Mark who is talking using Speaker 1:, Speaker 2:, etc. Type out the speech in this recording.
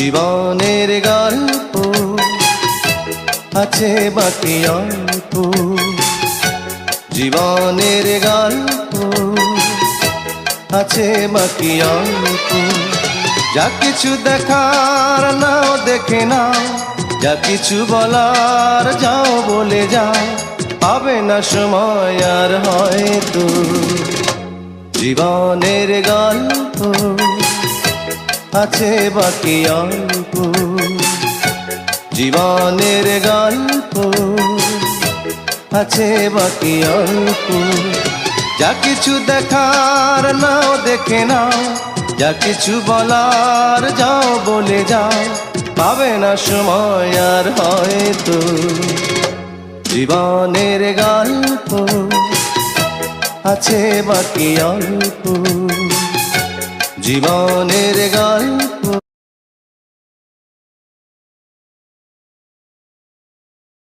Speaker 1: জীবনের গল্প আছে বাকি অল্প, জীবনের গল্প আছে বাকি অল্প। যা কিছু দেখার নাও দেখে নাও, যা কিছু বলার যাও বলে যাও, পাবে না সময় আর হয়তো। জীবনের গল্প আছে বাকি অল্প, জীবনের গল্প আছে বাকি অল্প। যা কিছু দেখার নাও দেখে নাও, যা কিছু বলার যাও বলে যাও, পাবে না সময় আর হয়তো। জীবনের গল্প আছে বাকি অল্প, জীবনের গল্প